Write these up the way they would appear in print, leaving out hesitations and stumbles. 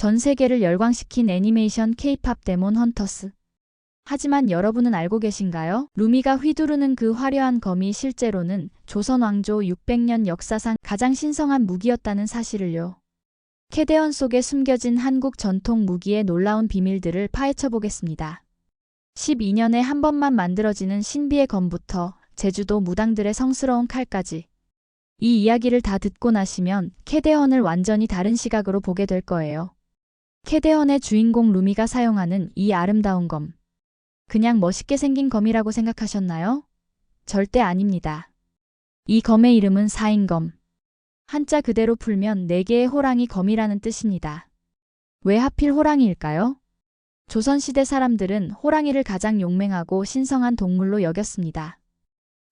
전 세계를 열광시킨 애니메이션 K-팝 데몬 헌터스. 하지만 여러분은 알고 계신가요? 루미가 휘두르는 그 화려한 검이 실제로는 조선 왕조 600년 역사상 가장 신성한 무기였다는 사실을요. 캐대언 속에 숨겨진 한국 전통 무기의 놀라운 비밀들을 파헤쳐 보겠습니다. 12년에 한 번만 만들어지는 신비의 검부터 제주도 무당들의 성스러운 칼까지. 이 이야기를 다 듣고 나시면 캐대언을 완전히 다른 시각으로 보게 될 거예요. 캐대언의 주인공 루미가 사용하는 이 아름다운 검. 그냥 멋있게 생긴 검이라고 생각하셨나요? 절대 아닙니다. 이 검의 이름은 사인검. 한자 그대로 풀면 4개의 호랑이 검이라는 뜻입니다. 왜 하필 호랑이일까요? 조선시대 사람들은 호랑이를 가장 용맹하고 신성한 동물로 여겼습니다.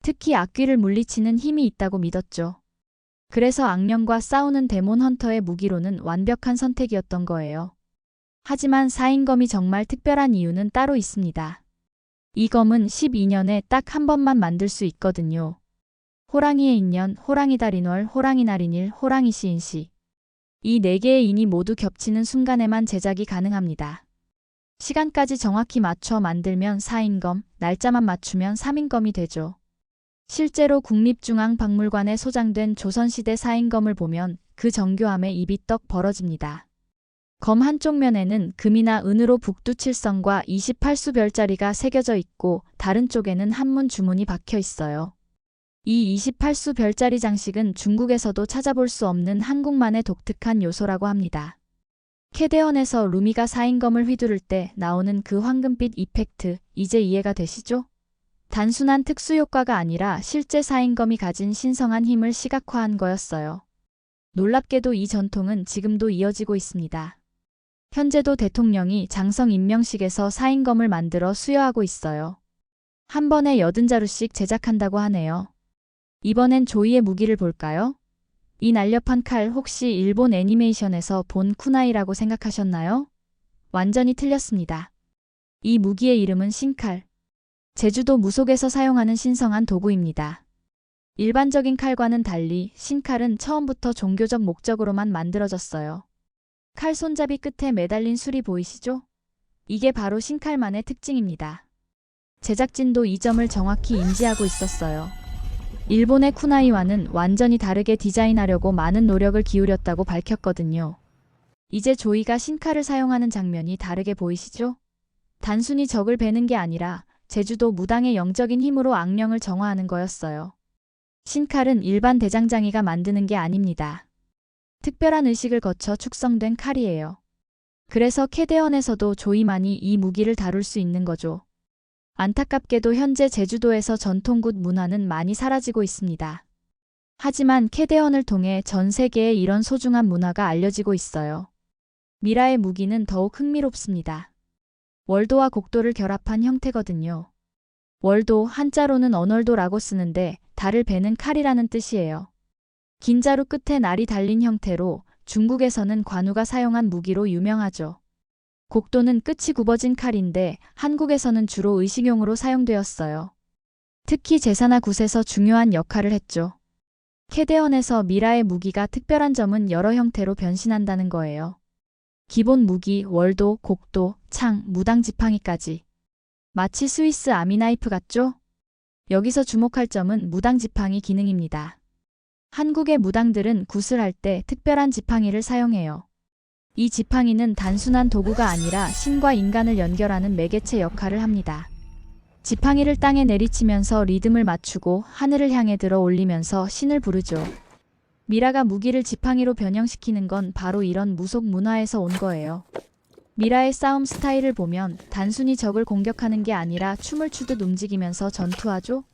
특히 악귀를 물리치는 힘이 있다고 믿었죠. 그래서 악령과 싸우는 데몬 헌터의 무기로는 완벽한 선택이었던 거예요. 하지만 사인검이 정말 특별한 이유는 따로 있습니다. 이 검은 12년에 딱 한 번만 만들 수 있거든요. 호랑이의 인년, 호랑이달인월, 호랑이날인일, 호랑이시인시. 이 4개의 인이 모두 겹치는 순간에만 제작이 가능합니다. 시간까지 정확히 맞춰 만들면 4인검, 날짜만 맞추면 3인검이 되죠. 실제로 국립중앙박물관에 소장된 조선시대 4인검을 보면 그 정교함에 입이 떡 벌어집니다. 검 한쪽 면에는 금이나 은으로 북두칠성과 28수 별자리가 새겨져 있고 다른 쪽에는 한문 주문이 박혀 있어요. 이 28수 별자리 장식은 중국에서도 찾아볼 수 없는 한국만의 독특한 요소라고 합니다. 캐대언에서 루미가 4인검을 휘두를 때 나오는 그 황금빛 이펙트, 이제 이해가 되시죠? 단순한 특수효과가 아니라 실제 4인검이 가진 신성한 힘을 시각화한 거였어요. 놀랍게도 이 전통은 지금도 이어지고 있습니다. 현재도 대통령이 장성 임명식에서 4인검을 만들어 수여하고 있어요. 한 번에 80자루씩 제작한다고 하네요. 이번엔 조이의 무기를 볼까요? 이 날렵한 칼 혹시 일본 애니메이션에서 본 쿠나이라고 생각하셨나요? 완전히 틀렸습니다. 이 무기의 이름은 신칼. 제주도 무속에서 사용하는 신성한 도구입니다. 일반적인 칼과는 달리 신칼은 처음부터 종교적 목적으로만 만들어졌어요. 칼 손잡이 끝에 매달린 술이 보이시죠? 이게 바로 신칼만의 특징입니다. 제작진도 이 점을 정확히 인지하고 있었어요. 일본의 쿠나이와는 완전히 다르게 디자인하려고 많은 노력을 기울였다고 밝혔거든요. 이제 조이가 신칼을 사용하는 장면이 다르게 보이시죠? 단순히 적을 베는 게 아니라 제주도 무당의 영적인 힘으로 악령을 정화하는 거였어요. 신칼은 일반 대장장이가 만드는 게 아닙니다. 특별한 의식을 거쳐 축성된 칼이에요. 그래서 캐대언에서도 조이만이 이 무기를 다룰 수 있는 거죠. 안타깝게도 현재 제주도에서 전통굿 문화는 많이 사라지고 있습니다. 하지만 캐대언을 통해 전 세계에 이런 소중한 문화가 알려지고 있어요. 미라의 무기는 더욱 흥미롭습니다. 월도와 곡도를 결합한 형태거든요. 월도, 한자로는 언월도라고 쓰는데 달을 베는 칼이라는 뜻이에요. 긴 자루 끝에 날이 달린 형태로 중국에서는 관우가 사용한 무기로 유명하죠. 곡도는 끝이 굽어진 칼인데 한국에서는 주로 의식용으로 사용되었어요. 특히 제사나 굿에서 중요한 역할을 했죠. 캐대언에서 미라의 무기가 특별한 점은 여러 형태로 변신한다는 거예요. 기본 무기, 월도, 곡도, 창, 무당 지팡이까지. 마치 스위스 아미나이프 같죠? 여기서 주목할 점은 무당 지팡이 기능입니다. 한국의 무당들은 굿을 할 때 특별한 지팡이를 사용해요. 이 지팡이는 단순한 도구가 아니라 신과 인간을 연결하는 매개체 역할을 합니다. 지팡이를 땅에 내리치면서 리듬을 맞추고 하늘을 향해 들어 올리면서 신을 부르죠. 미라가 무기를 지팡이로 변형시키는 건 바로 이런 무속 문화에서 온 거예요. 미라의 싸움 스타일을 보면 단순히 적을 공격하는 게 아니라 춤을 추듯 움직이면서 전투하죠?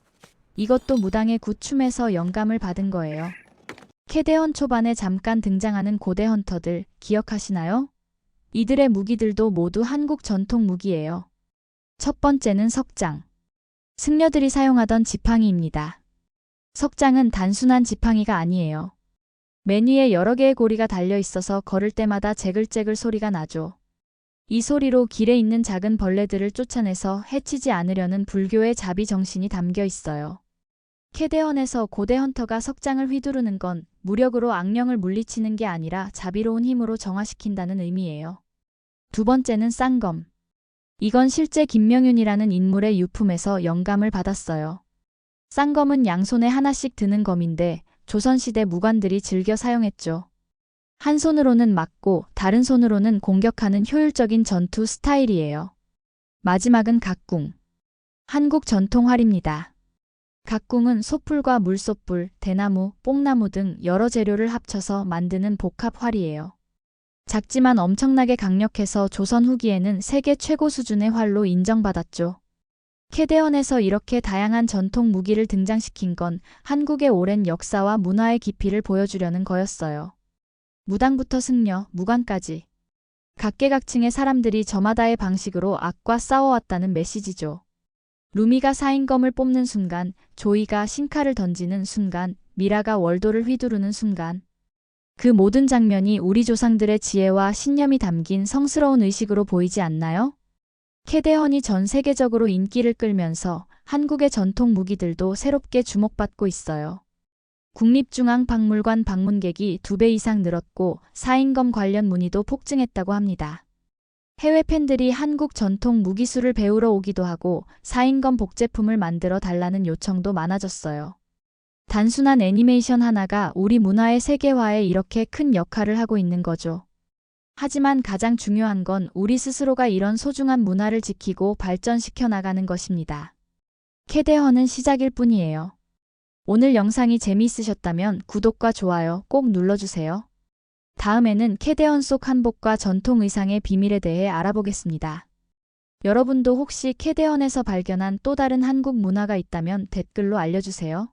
이것도 무당의 굿춤에서 영감을 받은 거예요. 캐대언 초반에 잠깐 등장하는 고대 헌터들 기억하시나요? 이들의 무기들도 모두 한국 전통 무기예요. 첫 번째는 석장. 승려들이 사용하던 지팡이입니다. 석장은 단순한 지팡이가 아니에요. 맨 위에 여러 개의 고리가 달려 있어서 걸을 때마다 재글재글 소리가 나죠. 이 소리로 길에 있는 작은 벌레들을 쫓아내서 해치지 않으려는 불교의 자비 정신이 담겨 있어요. 캐데헌에서 고대 헌터가 석장을 휘두르는 건 무력으로 악령을 물리치는 게 아니라 자비로운 힘으로 정화시킨다는 의미예요. 두 번째는 쌍검. 이건 실제 김명윤이라는 인물의 유품에서 영감을 받았어요. 쌍검은 양손에 하나씩 드는 검인데 조선시대 무관들이 즐겨 사용했죠. 한 손으로는 막고 다른 손으로는 공격하는 효율적인 전투 스타일이에요. 마지막은 각궁. 한국 전통 활입니다. 각궁은 소풀과 물소풀, 대나무, 뽕나무 등 여러 재료를 합쳐서 만드는 복합 활이에요. 작지만 엄청나게 강력해서 조선 후기에는 세계 최고 수준의 활로 인정받았죠. 캐데헌에서 이렇게 다양한 전통 무기를 등장시킨 건 한국의 오랜 역사와 문화의 깊이를 보여주려는 거였어요. 무당부터 승려, 무관까지. 각계각층의 사람들이 저마다의 방식으로 악과 싸워왔다는 메시지죠. 루미가 사인검을 뽑는 순간, 조이가 신칼을 던지는 순간, 미라가 월도를 휘두르는 순간. 그 모든 장면이 우리 조상들의 지혜와 신념이 담긴 성스러운 의식으로 보이지 않나요? 캐데헌이 전 세계적으로 인기를 끌면서 한국의 전통 무기들도 새롭게 주목받고 있어요. 국립중앙박물관 방문객이 2배 이상 늘었고 사인검 관련 문의도 폭증했다고 합니다. 해외 팬들이 한국 전통 무기술을 배우러 오기도 하고 사인검 복제품을 만들어 달라는 요청도 많아졌어요. 단순한 애니메이션 하나가 우리 문화의 세계화에 이렇게 큰 역할을 하고 있는 거죠. 하지만 가장 중요한 건 우리 스스로가 이런 소중한 문화를 지키고 발전시켜 나가는 것입니다. 캐데헌은 시작일 뿐이에요. 오늘 영상이 재미있으셨다면 구독과 좋아요 꼭 눌러주세요. 다음에는 캐데헌 속 한복과 전통 의상의 비밀에 대해 알아보겠습니다. 여러분도 혹시 캐데헌에서 발견한 또 다른 한국 문화가 있다면 댓글로 알려주세요.